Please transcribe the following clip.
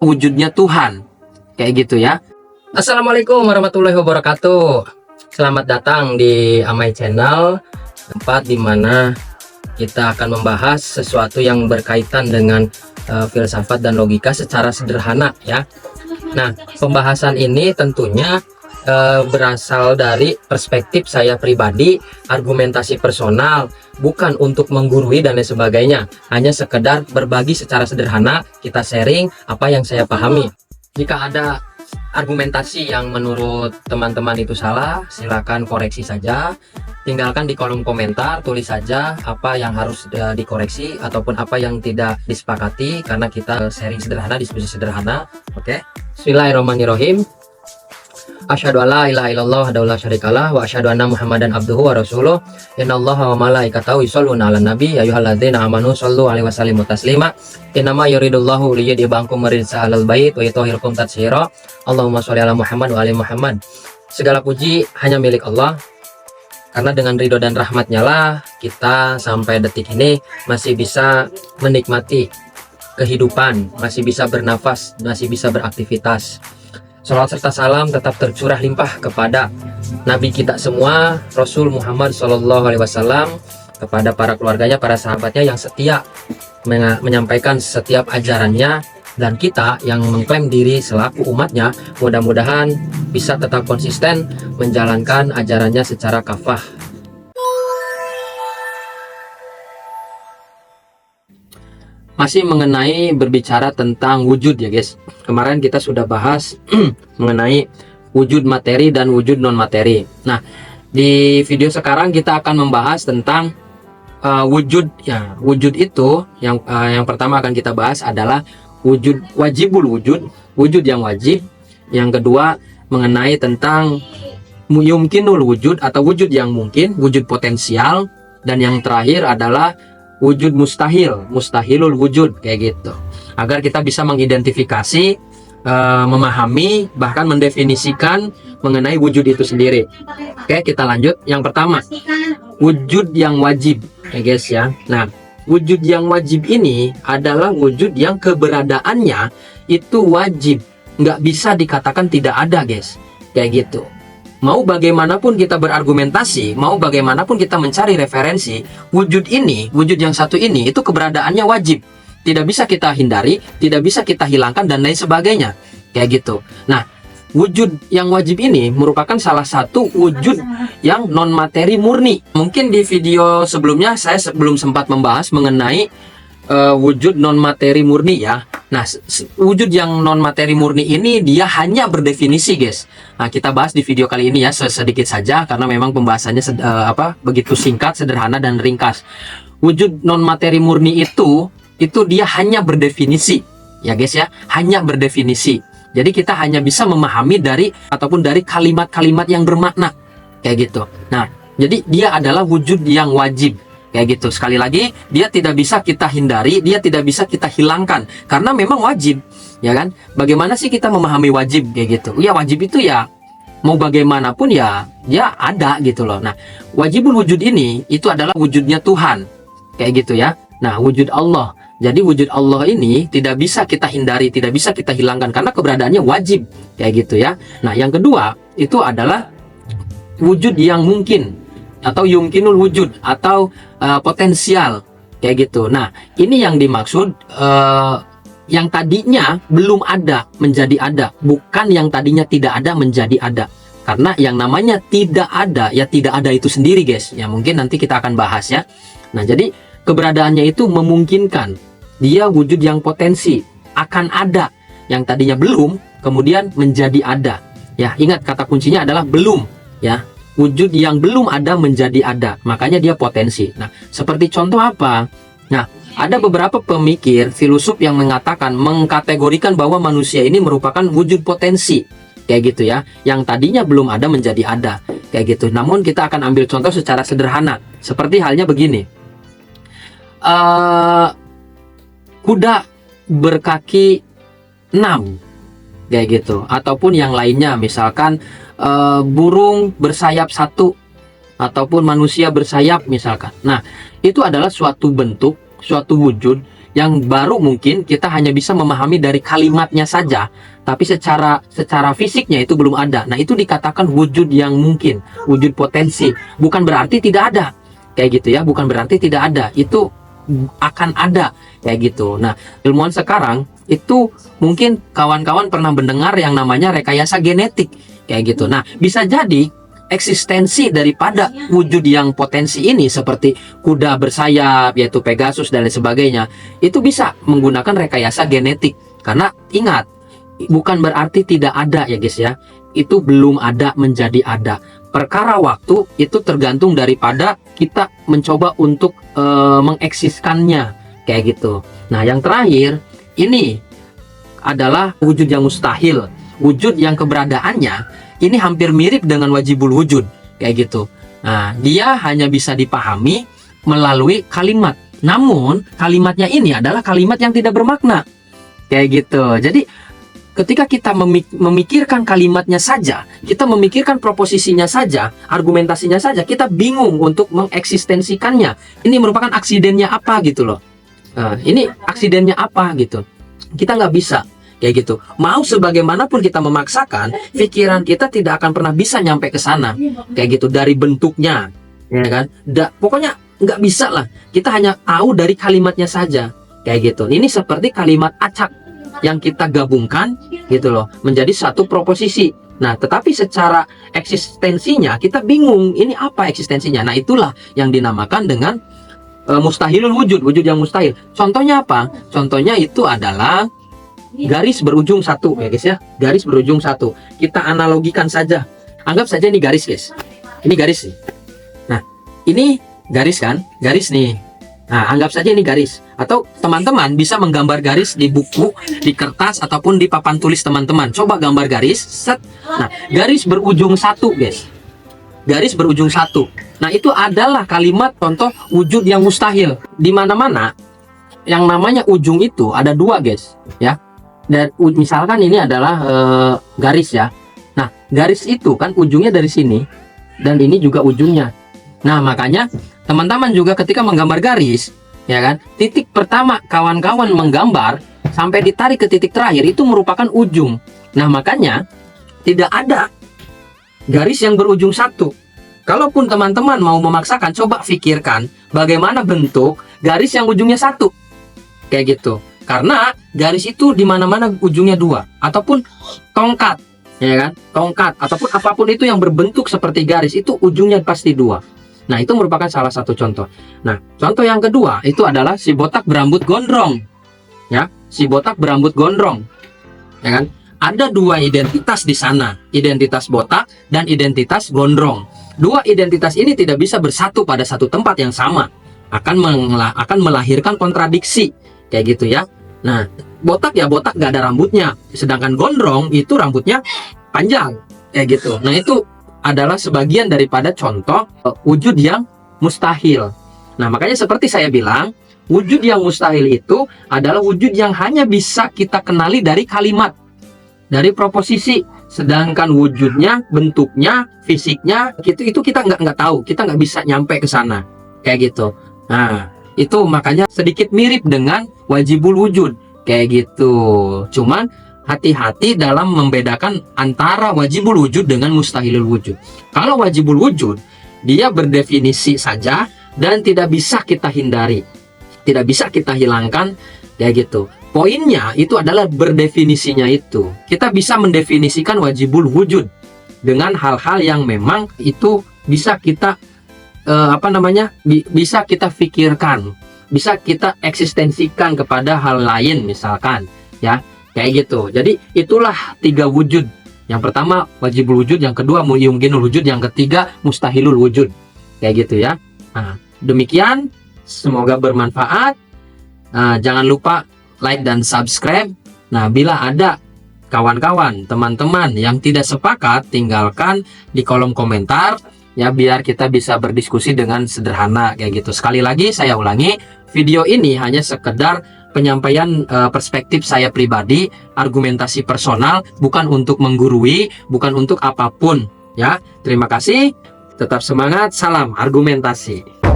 wujudnya Tuhan. Kayak gitu ya. Assalamualaikum warahmatullahi wabarakatuh. Selamat datang di Amai Channel, tempat dimana kita akan membahas sesuatu yang berkaitan dengan filsafat dan logika secara sederhana ya. Nah, pembahasan ini tentunya berasal dari perspektif saya pribadi, argumentasi personal, bukan untuk menggurui dan lain sebagainya, hanya sekedar berbagi secara sederhana, kita sharing apa yang saya pahami. Jika ada argumentasi yang menurut teman-teman itu salah, silakan koreksi saja, tinggalkan di kolom komentar, tulis saja apa yang harus dikoreksi ataupun apa yang tidak disepakati, karena kita sharing sederhana, diskusi sederhana. Oke. Bismillahirrahmanirrahim. Asyhadu alla ilaha illallah wa la syarikalah wa asyhadu anna Muhammadan abduhu wa rasuluh. Innallaha wa malaikatahu yusholluna 'alan nabi ya ayyuhalladzina amanu shallu 'alaihi wa sallimu taslima. Innama yuridullahu liyudhibankum rijsa 'alal bait wa yutahhirakum tatsira. Allahumma sholli 'ala Muhammad wa ali Muhammad. Segala puji hanya milik Allah, karena dengan ridho dan rahmatnya lah kita sampai detik ini masih bisa menikmati kehidupan, masih bisa bernafas, masih bisa beraktivitas. Salawat serta salam tetap tercurah limpah kepada Nabi kita semua, Rasul Muhammad SAW, kepada para keluarganya, para sahabatnya yang setia menyampaikan setiap ajarannya, dan kita yang mengklaim diri selaku umatnya, mudah-mudahan bisa tetap konsisten menjalankan ajarannya secara kafah. Masih mengenai berbicara tentang wujud ya guys. Kemarin kita sudah bahas mengenai wujud materi dan wujud non materi. Nah, di video sekarang kita akan membahas tentang wujud ya. Wujud itu yang pertama akan kita bahas adalah wujud wajibul wujud, wujud yang wajib. Yang kedua mengenai tentang yumkinul wujud atau wujud yang mungkin, wujud potensial, dan yang terakhir adalah wujud mustahil, mustahilul wujud, kayak gitu. Agar kita bisa mengidentifikasi, memahami, bahkan mendefinisikan mengenai wujud itu sendiri. Oke, kita lanjut. Yang pertama, wujud yang wajib, ya guys ya. Nah, wujud yang wajib ini adalah wujud yang keberadaannya itu wajib, nggak bisa dikatakan tidak ada, guys. Kayak gitu. Mau bagaimanapun kita berargumentasi, mau bagaimanapun kita mencari referensi, wujud ini, wujud yang satu ini, itu keberadaannya wajib. Tidak bisa kita hindari, tidak bisa kita hilangkan, dan lain sebagainya. Kayak gitu. Nah, wujud yang wajib ini merupakan salah satu wujud yang non-materi murni. Mungkin di video sebelumnya saya belum sempat membahas mengenai wujud non-materi murni ya. Nah, wujud yang non-materi murni ini dia hanya berdefinisi guys. Nah, kita bahas di video kali ini ya sedikit saja, karena memang pembahasannya begitu singkat, sederhana, dan ringkas. Wujud non-materi murni itu dia hanya berdefinisi ya guys ya, hanya berdefinisi. Jadi kita hanya bisa memahami dari kalimat-kalimat yang bermakna kayak gitu. Nah, jadi dia adalah wujud yang wajib. Kayak gitu. Sekali lagi, dia tidak bisa kita hindari, dia tidak bisa kita hilangkan, karena memang wajib, ya kan? Bagaimana sih kita memahami wajib kayak gitu? Ya, wajib itu ya mau bagaimanapun ya ada gitu loh. Nah, wajibul wujud ini itu adalah wujudnya Tuhan, kayak gitu ya. Nah, wujud Allah. Jadi wujud Allah ini tidak bisa kita hindari, tidak bisa kita hilangkan, karena keberadaannya wajib, kayak gitu ya. Nah, yang kedua itu adalah wujud yang mungkin atau yumkinul wujud atau potensial, kayak gitu. Nah, ini yang dimaksud yang tadinya belum ada menjadi ada, bukan yang tadinya tidak ada menjadi ada. Karena yang namanya tidak ada, ya tidak ada itu sendiri guys. Ya mungkin nanti kita akan bahas ya. Nah, jadi keberadaannya itu memungkinkan dia wujud yang potensi akan ada, yang tadinya belum kemudian menjadi ada. Ya, ingat kata kuncinya adalah belum ya. Wujud yang belum ada menjadi ada, makanya dia potensi. Nah, seperti contoh apa? Nah, ada beberapa pemikir, filosof yang mengkategorikan bahwa manusia ini merupakan wujud potensi, kayak gitu ya, yang tadinya belum ada menjadi ada, kayak gitu. Namun kita akan ambil contoh secara sederhana, seperti halnya begini. Kuda berkaki 6, kayak gitu, ataupun yang lainnya, misalkan burung bersayap 1 ataupun manusia bersayap misalkan. Nah, itu adalah suatu bentuk, suatu wujud yang baru mungkin kita hanya bisa memahami dari kalimatnya saja, tapi secara fisiknya itu belum ada. Nah, itu dikatakan wujud yang mungkin, wujud potensi. Bukan berarti tidak ada, kayak gitu ya. Bukan berarti tidak ada, itu akan ada, kayak gitu. Nah, ilmuwan sekarang itu mungkin kawan-kawan pernah mendengar yang namanya rekayasa genetik, kayak gitu. Nah, bisa jadi eksistensi daripada wujud yang potensi ini seperti kuda bersayap yaitu Pegasus dan lain sebagainya itu bisa menggunakan rekayasa genetik. Karena ingat, bukan berarti tidak ada ya guys ya, itu belum ada menjadi ada. Perkara waktu itu tergantung daripada kita mencoba untuk mengeksiskannya, kayak gitu. Nah, yang terakhir ini adalah wujud yang mustahil, wujud yang keberadaannya ini hampir mirip dengan wajibul wujud, kayak gitu. Nah, dia hanya bisa dipahami melalui kalimat. Namun, kalimatnya ini adalah kalimat yang tidak bermakna, kayak gitu. Jadi, ketika kita memikirkan kalimatnya saja, kita memikirkan proposisinya saja, argumentasinya saja, kita bingung untuk mengeksistensikannya. Ini merupakan aksidennya apa gitu loh. Nah, ini aksidennya apa gitu. Kita nggak bisa. Kayak gitu. Mau sebagaimanapun kita memaksakan, pikiran kita tidak akan pernah bisa nyampe ke sana. Kayak gitu, dari bentuknya, ya kan? Pokoknya nggak bisa lah. Kita hanya tahu dari kalimatnya saja. Kayak gitu. Ini seperti kalimat acak yang kita gabungkan gitu loh, menjadi satu proposisi. Nah, tetapi secara eksistensinya kita bingung, ini apa eksistensinya? Nah, itulah yang dinamakan dengan mustahilul wujud, wujud yang mustahil. Contohnya apa? Contohnya itu adalah garis berujung satu ya guys ya, garis berujung satu. Kita analogikan saja, anggap saja ini garis guys, ini garis nih. Nah, ini garis kan, garis nih. Nah, anggap saja ini garis. Atau teman-teman bisa menggambar garis di buku, di kertas ataupun di papan tulis teman-teman. Coba gambar garis, set. Nah, garis berujung satu guys, garis berujung satu. Nah, itu adalah kalimat contoh wujud yang mustahil. Di mana-mana yang namanya ujung itu ada dua guys ya. Dan misalkan ini adalah garis ya. Nah, garis itu kan ujungnya dari sini dan ini juga ujungnya. Nah, makanya teman-teman juga ketika menggambar garis, ya kan, titik pertama kawan-kawan menggambar sampai ditarik ke titik terakhir itu merupakan ujung. Nah, makanya tidak ada garis yang berujung satu. Kalaupun teman-teman mau memaksakan, coba pikirkan bagaimana bentuk garis yang ujungnya satu, kayak gitu. Karena garis itu di mana-mana ujungnya dua, ataupun tongkat, ya kan? Tongkat ataupun apapun itu yang berbentuk seperti garis itu ujungnya pasti dua. Nah, itu merupakan salah satu contoh. Nah, contoh yang kedua itu adalah si botak berambut gondrong. Ya, si botak berambut gondrong. Ya kan? Ada dua identitas di sana, identitas botak dan identitas gondrong. Dua identitas ini tidak bisa bersatu pada satu tempat yang sama. Akan melahirkan kontradiksi, kayak gitu ya. Nah, botak ya botak gak ada rambutnya, sedangkan gondrong itu rambutnya panjang, kayak gitu. Nah, itu adalah sebagian daripada contoh wujud yang mustahil. Nah, makanya seperti saya bilang, wujud yang mustahil itu adalah wujud yang hanya bisa kita kenali dari kalimat, dari proposisi. Sedangkan wujudnya, bentuknya, fisiknya, itu kita nggak tahu, kita nggak bisa nyampe ke sana, kayak gitu. Nah, itu makanya sedikit mirip dengan wajibul wujud, kayak gitu. Cuman hati-hati dalam membedakan antara wajibul wujud dengan mustahilul wujud. Kalau wajibul wujud, dia berdefinisi saja dan tidak bisa kita hindari, tidak bisa kita hilangkan, kayak gitu. Poinnya itu adalah berdefinisinya itu. Kita bisa mendefinisikan wajibul wujud dengan hal-hal yang memang itu bisa kita bisa kita pikirkan, bisa kita eksistensikan kepada hal lain misalkan, ya, kayak gitu. Jadi itulah tiga wujud. Yang pertama wajibul wujud, yang kedua muyumkinul wujud, yang ketiga mustahilul wujud, kayak gitu ya. Nah, demikian, semoga bermanfaat. Nah, jangan lupa like dan subscribe. Nah, bila ada kawan-kawan, teman-teman yang tidak sepakat, tinggalkan di kolom komentar ya, biar kita bisa berdiskusi dengan sederhana, kayak gitu. Sekali lagi saya ulangi, video ini hanya sekedar penyampaian perspektif saya pribadi, argumentasi personal, bukan untuk menggurui, bukan untuk apapun ya. Terima kasih, tetap semangat, salam argumentasi.